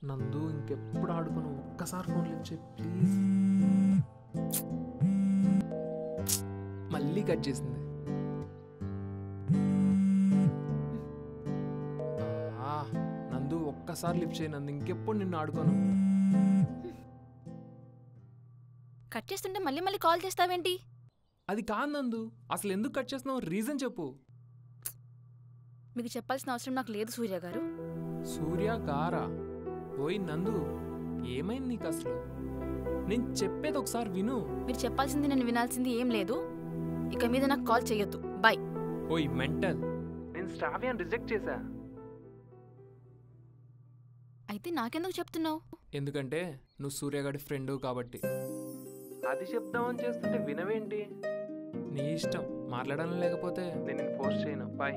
నందు ఇంకెప్పుడు ఆడుకోను, ఒక్కసారి ఫోన్ లిఫ్ట్ చేయి ప్లీజ్. మళ్ళీ కట్ చేసింది. నందు ఒక్కసారి లిఫ్ట్ చేయి నందు, ఇంకెప్పుడు నిన్ను ఆడుకోను. కట్ చేస్తుంటే మళ్ళీ మళ్ళీ కాల్ చేస్తావేంటి? అది కాదు నందు, అసలు ఎందుకు కట్ చేస్తున్నావు, రీజన్ చెప్పు. మీకు చెప్పాల్సిన అవసరం నాకు లేదు సూర్య గారు. సూర్య గారా? ఓయ్ నందు, ఏమైంది నీకు అసలు? నేను చెప్పేది ఒకసారి విను. మీరు చెప్పాల్సింది నేను వినాల్సింది ఏం లేదు. ఇక మీద నాకు కాల్ చేయొద్దు. బాయ్. ఓయ్ మెంటల్, నేను శ్రావ్యాన్ని రిజెక్ట్ చేశా. అయితే నాకెందుకు చెప్తున్నావు? ఎందుకంటే నువ్వు సూర్యగాడి ఫ్రెండ్ కాబట్టి. అది చెప్దామని చేస్తుంటే వినవేంటి? నీ ఇష్టం, మాట్లాడాలని లేకపోతే నేను ఫోర్స్ చేయను. బాయ్.